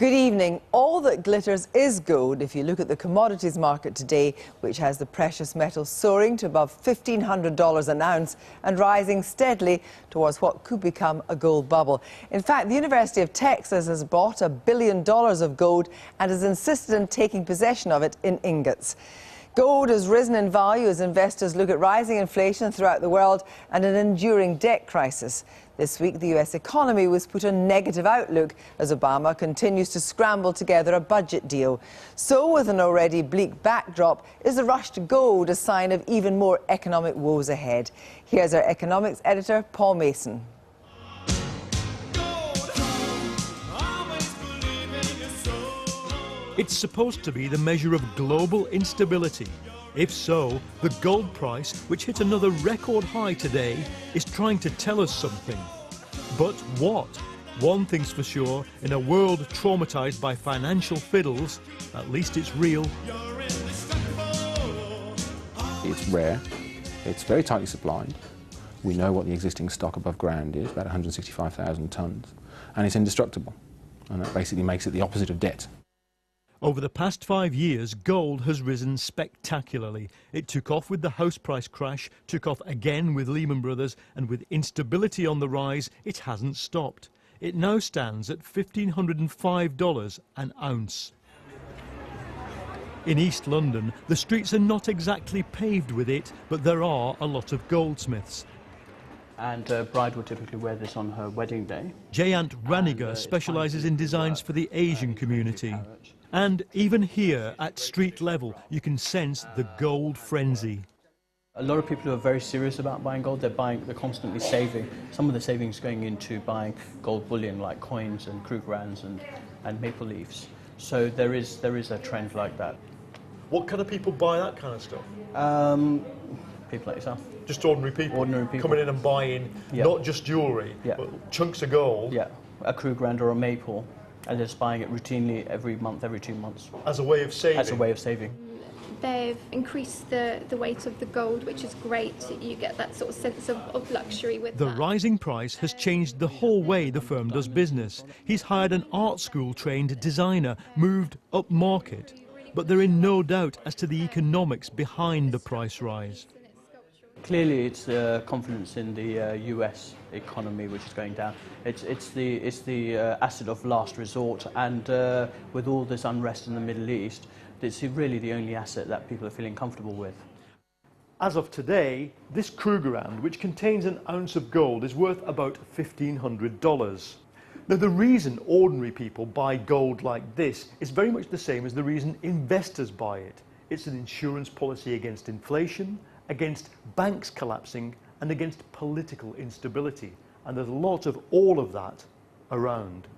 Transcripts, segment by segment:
Good evening. All that glitters is gold if you look at the commodities market today, which has the precious metal soaring to above $1,500 an ounce and rising steadily towards what could become a gold bubble. In fact, the University of Texas has bought $1 billion of gold and has insisted on taking possession of it in ingots. Gold has risen in value as investors look at rising inflation throughout the world and an enduring debt crisis. This week, the US economy was put on negative outlook as Obama continues to scramble together a budget deal. So, with an already bleak backdrop, is the rush to gold a sign of even more economic woes ahead? Here's our economics editor, Paul Mason. It's supposed to be the measure of global instability. If so, the gold price, which hit another record high today, is trying to tell us something. But what? One thing's for sure, in a world traumatized by financial fiddles, at least it's real. It's rare, it's very tightly supplied. We know what the existing stock above ground is, about 165,000 tonnes, and it's indestructible. And that basically makes it the opposite of debt. Over the past 5 years, gold has risen spectacularly. It took off with the house price crash, took off again with Lehman Brothers, and with instability on the rise, it hasn't stopped. It now stands at $1,505 an ounce. In East London, the streets are not exactly paved with it, but there are a lot of goldsmiths. And a bride would typically wear this on her wedding day. Jayant Raniger specialises in designs for the Asian community. And even here, at street level, you can sense the gold frenzy. A lot of people who are very serious about buying gold, they're constantly saving. Some of the savings going into buying gold bullion, like coins and Krugerrands and maple leaves. So there is a trend like that. What kind of people buy that kind of stuff? People like yourself. Just ordinary people? Ordinary people. Coming in and buying, not just jewellery, but chunks of gold? Yeah, a Krugerrand or a maple. And just buying it routinely every month, every 2 months. As a way of saving? As a way of saving. They've increased the weight of the gold, which is great. You get that sort of sense of luxury with The that. rising price has changed the whole way the firm does business. He's hired an art school-trained designer, moved up market. But they're in no doubt as to the economics behind the price rise. Clearly, it's confidence in the US economy which is going down. It's the asset of last resort, and with all this unrest in the Middle East, it's really the only asset that people are feeling comfortable with. As of today, this Krugerrand, which contains an ounce of gold, is worth about $1,500. Now, the reason ordinary people buy gold like this is very much the same as the reason investors buy it. It's an insurance policy against inflation, against banks collapsing, and against political instability. And there's a lot of all of that around.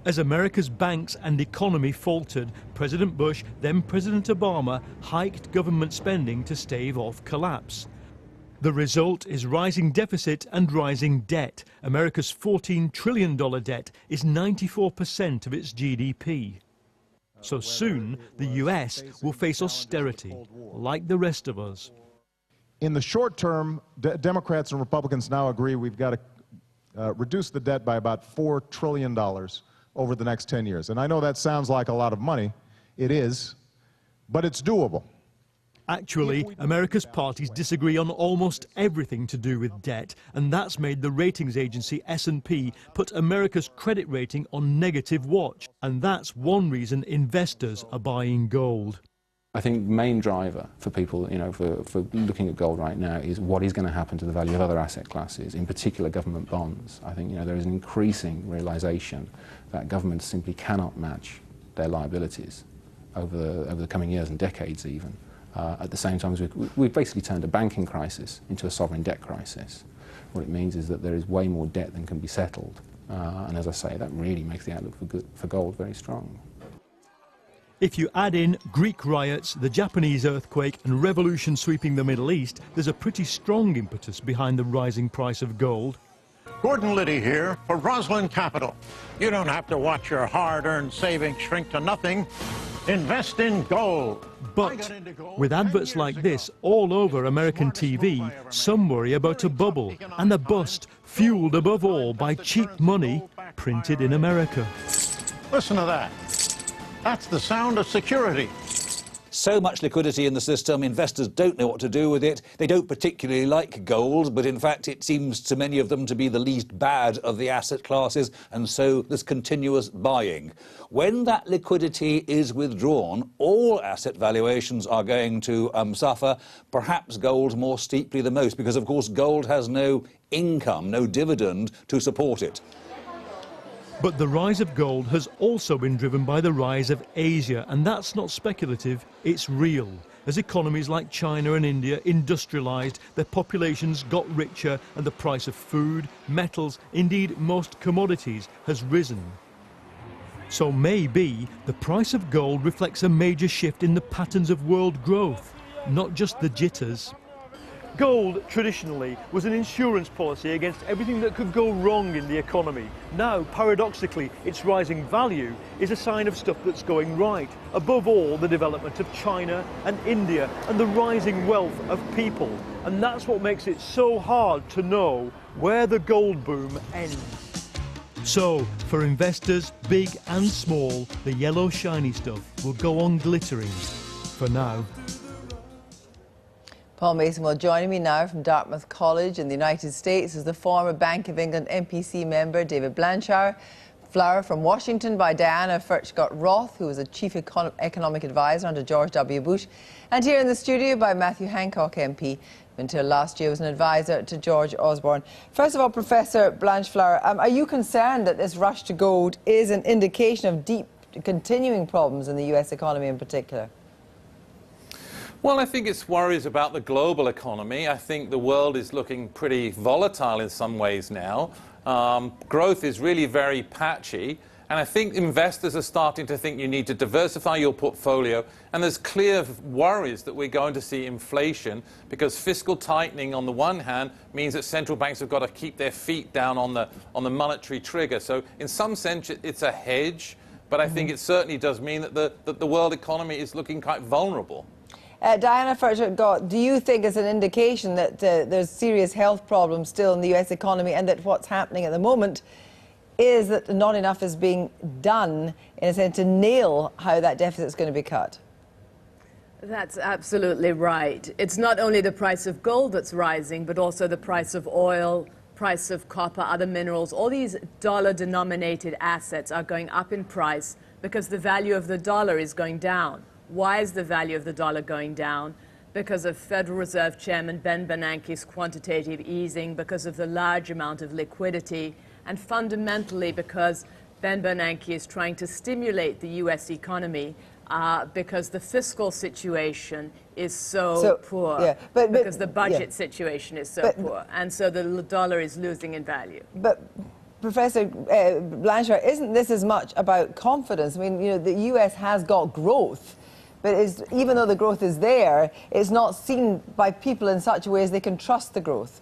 As America's banks and economy faltered, President Bush, then President Obama, hiked government spending to stave off collapse. The result is rising deficit and rising debt. America's $14 trillion debt is 94% of its GDP. So soon, the US will face austerity, like the rest of us. In the short term, Democrats and Republicans now agree we've got to reduce the debt by about $4 trillion over the next 10 years. And I know that sounds like a lot of money. It is, but it's doable. Actually, America's parties disagree on almost everything to do with debt, and that's made the ratings agency S&P put America's credit rating on negative watch. And that's one reason investors are buying gold. I think the main driver for people, for looking at gold right now is what is going to happen to the value of other asset classes, in particular government bonds. I think, there is an increasing realization that governments simply cannot match their liabilities over the coming years and decades even. At the same time, we've basically turned a banking crisis into a sovereign debt crisis. What it means is that there is way more debt than can be settled. And as I say, that really makes the outlook for gold very strong. If you add in Greek riots, the Japanese earthquake and revolution sweeping the Middle East, there's a pretty strong impetus behind the rising price of gold. Gordon Liddy here for Roslyn Capital. You don't have to watch your hard-earned savings shrink to nothing. Invest in gold. But with adverts like this all over American TV, some worry about a bubble and a bust fueled above all by cheap money printed in America. Listen to that. That's the sound of security. So much liquidity in the system, investors don't know what to do with it. They don't particularly like gold, but in fact it seems to many of them to be the least bad of the asset classes, and so there's continuous buying. When that liquidity is withdrawn, all asset valuations are going to suffer, perhaps gold more steeply than most, because of course gold has no income, no dividend to support it. But the rise of gold has also been driven by the rise of Asia, and that's not speculative, it's real. As economies like China and India industrialised, their populations got richer and the price of food, metals, indeed most commodities has risen. So maybe the price of gold reflects a major shift in the patterns of world growth, not just the jitters. Gold, traditionally, was an insurance policy against everything that could go wrong in the economy. Now, paradoxically, its rising value is a sign of stuff that's going right. Above all, the development of China and India and the rising wealth of people. And that's what makes it so hard to know where the gold boom ends. So, for investors, big and small, the yellow shiny stuff will go on glittering for now. Paul Mason, well, joining me now from Dartmouth College in the United States is the former Bank of England MPC member David Blanchard. Flower from Washington by Diana Furchtgott-Roth, who was a chief economic advisor under George W. Bush. And here in the studio by Matthew Hancock MP, who until last year was an advisor to George Osborne. First of all, Professor Blanchflower, are you concerned that this rush to gold is an indication of deep continuing problems in the US economy in particular? Well, I think it's worries about the global economy. I think the world is looking pretty volatile in some ways now. Growth is really very patchy. And I think investors are starting to think you need to diversify your portfolio. And there's clear worries that we're going to see inflation because fiscal tightening on the one hand means that central banks have got to keep their feet down on the monetary trigger. So in some sense, it's a hedge. But I think it certainly does mean that the world economy is looking quite vulnerable. Diana Furchtgott, do you think it's an indication that there's serious health problems still in the US economy and that what's happening at the moment is that not enough is being done, in a sense, to nail how that deficit is going to be cut? That's absolutely right. It's not only the price of gold that's rising, but also the price of oil, price of copper, other minerals. All these dollar-denominated assets are going up in price because the value of the dollar is going down. Why is the value of the dollar going down? Because of Federal Reserve Chairman Ben Bernanke's quantitative easing, because of the large amount of liquidity, and fundamentally because Ben Bernanke is trying to stimulate the US economy because the fiscal situation is so poor, yeah, because the budget situation is so poor, and so the dollar is losing in value. But Professor Blanchard, isn't this as much about confidence? I mean, you know, the US has got growth, but even though the growth is there, it's not seen by people in such a way as they can trust the growth.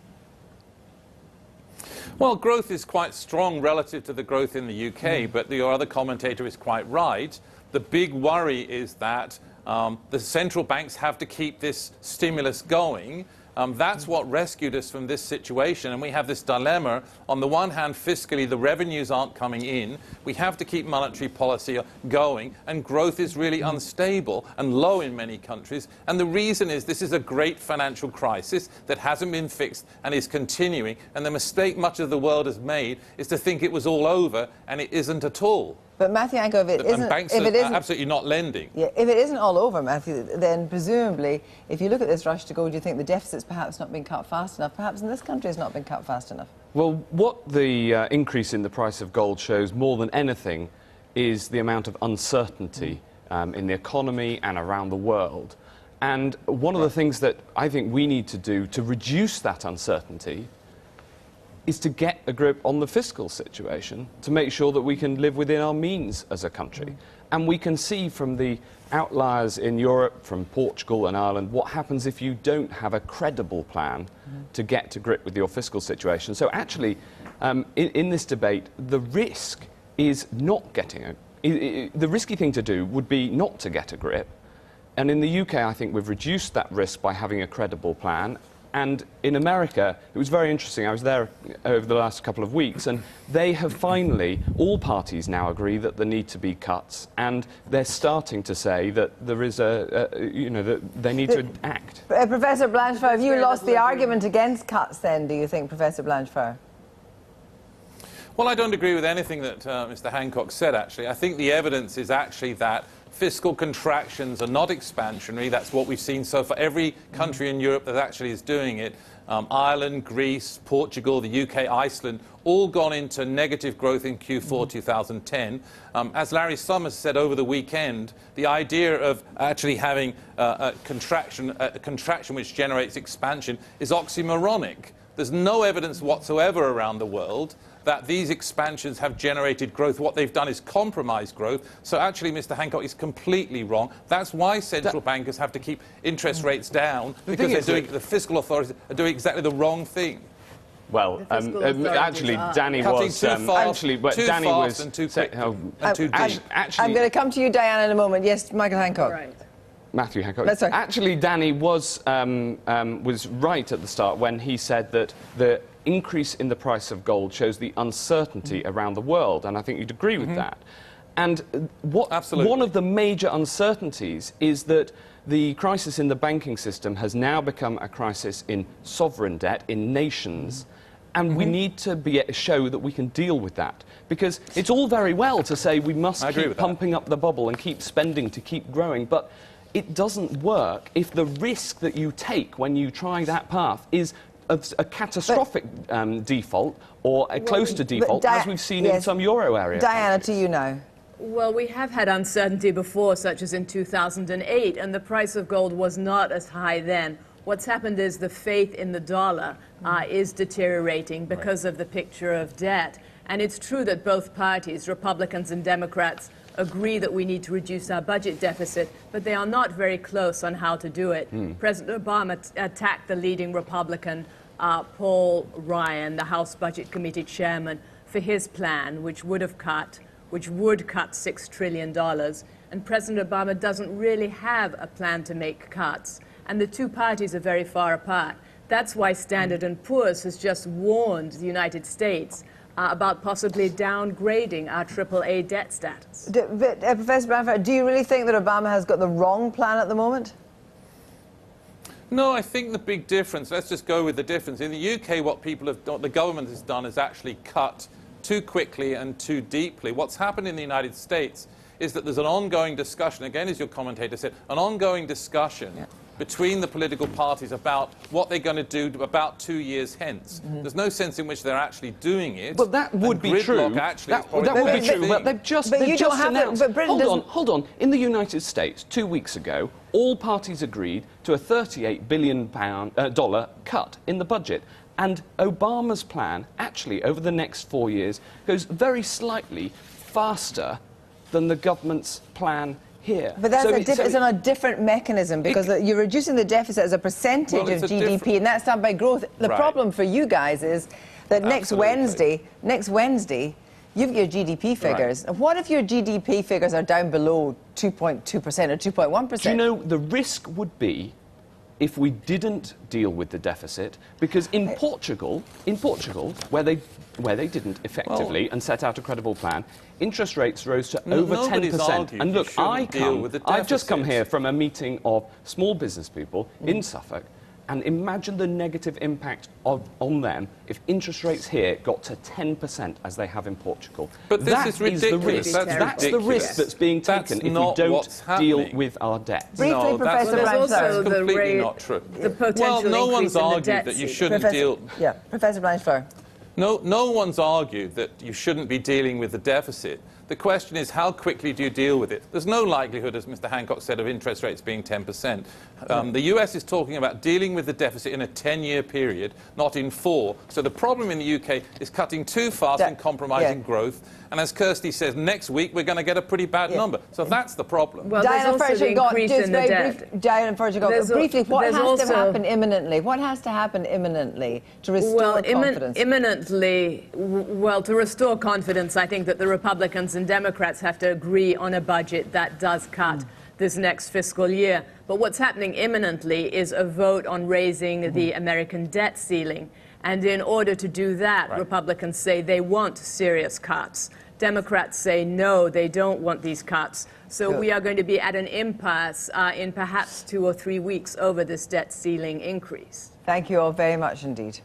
Well, growth is quite strong relative to the growth in the UK, but your other commentator is quite right. The big worry is that the central banks have to keep this stimulus going. That's what rescued us from this situation, and we have this dilemma. On the one hand, fiscally, the revenues aren't coming in. We have to keep monetary policy going, and growth is really unstable and low in many countries. And the reason is this is a great financial crisis that hasn't been fixed and is continuing, and the mistake much of the world has made is to think it was all over, and it isn't at all. But Matthew Hancock, if banks are absolutely not lending. Yeah, if it isn't all over, Matthew, then presumably, if you look at this rush to gold, do you think the deficit's perhaps not been cut fast enough? Perhaps in this country it's not been cut fast enough? Well, what the increase in the price of gold shows more than anything is the amount of uncertainty in the economy and around the world. And one of the things that I think we need to do to reduce that uncertainty is to get a grip on the fiscal situation, to make sure that we can live within our means as a country. And we can see from the outliers in Europe, from Portugal and Ireland, what happens if you don't have a credible plan to get to grip with your fiscal situation. So actually, in this debate, the risk is not getting the risky thing to do would be not to get a grip. And in the UK, I think we've reduced that risk by having a credible plan And in America, it was very interesting. I was there over the last couple of weeks, and they have finally, all parties now agree that there need to be cuts, and they're starting to say that there is that they need to act. Professor Blanchflower, have you lost the argument against cuts then, do you think, Professor Blanchflower? Well, I don't agree with anything that Mr. Hancock said, actually. I think the evidence is actually that fiscal contractions are not expansionary. That's what we've seen so far. Every country in Europe that actually is doing it, Ireland, Greece, Portugal, the UK, Iceland, all gone into negative growth in Q4 2010. As Larry Summers said over the weekend, the idea of actually having a contraction which generates expansion is oxymoronic. There's no evidence whatsoever around the world that these expansions have generated growth. What they've done is compromise growth. So actually, Mr. Hancock is completely wrong. That's why central bankers have to keep interest rates down, because the fiscal authorities are doing exactly the wrong thing. Well, actually, Danny was actually, but Danny was too quick and too deep. I'm going to come to you, Diana, in a moment. Yes, Michael Hancock. Right. Matthew Hancock. That's right. Actually, Danny was right at the start when he said that the increase in the price of gold shows the uncertainty around the world, and I think you'd agree with that. And one of the major uncertainties is that the crisis in the banking system has now become a crisis in sovereign debt, in nations, and we need to show that we can deal with that. Because it's all very well to say we must keep pumping up the bubble and keep spending to keep growing, but it doesn't work if the risk that you take when you try that path is a catastrophic default or a close to default, as we've seen in some euro area Diana, countries. to you now. Well, we have had uncertainty before, such as in 2008, and the price of gold was not as high then. What's happened is the faith in the dollar is deteriorating because of the picture of debt. And it's true that both parties, Republicans and Democrats, agree that we need to reduce our budget deficit, but they are not very close on how to do it. President Obama attacked the leading Republican, Paul Ryan, the House Budget Committee chairman, for his plan, which would cut $6 trillion. And President Obama doesn't really have a plan to make cuts. And the two parties are very far apart. That's why Standard & Poor's has just warned the United States about possibly downgrading our AAA debt status. Professor Blanchflower, do you really think that Obama has got the wrong plan at the moment? No, I think the big difference, let's just go with the difference. In the UK, what the government has done is actually cut too quickly and too deeply. What's happened in the United States is that there's an ongoing discussion, again, as your commentator said, an ongoing discussion between the political parties about what they're going to do about 2 years hence. There's no sense in which they're actually doing it. Well, that would be true. That would be true, but they've just announced... Hold on. In the United States, 2 weeks ago, all parties agreed to a $38 billion cut in the budget. And Obama's plan, actually, over the next 4 years, goes very slightly faster than the government's plan here. But that's it's on a different mechanism, because you're reducing the deficit as a percentage of GDP, and that's done by growth. The problem for you guys is that next Wednesday, you've got your GDP figures. What if your GDP figures are down below 2.2% or 2.1%? Do you know, the risk would be if we didn't deal with the deficit, because in Portugal, where they didn't effectively and set out a credible plan, interest rates rose to over 10%. And look, I've just come here from a meeting of small business people in Suffolk, and imagine the negative impact on them if interest rates here got to 10% as they have in Portugal. But this is ridiculous. That's the risk that's being taken if we don't deal with our debt. Briefly, Professor Blanchflower. That's completely not true. Well, no one's argued that you shouldn't deal... Yeah, Professor Blanchflower. No one's argued that you shouldn't be dealing with the deficit. The question is, how quickly do you deal with it? There's no likelihood, as Mr. Hancock said, of interest rates being 10%. The US is talking about dealing with the deficit in a 10-year period, not in 4. So the problem in the UK is cutting too fast and compromising growth. And as Kirsty says, next week we're going to get a pretty bad number. So that's the problem. Well, Diana Furchegott, briefly, what has to happen imminently? What has to happen imminently to restore confidence? Imminently, well, to restore confidence, I think that the Republicans and Democrats have to agree on a budget that does cut this next fiscal year. But what's happening imminently is a vote on raising the American debt ceiling. And in order to do that, Republicans say they want serious cuts. Democrats say no, they don't want these cuts. So we are going to be at an impasse in perhaps 2 or 3 weeks over this debt ceiling increase. Thank you all very much indeed.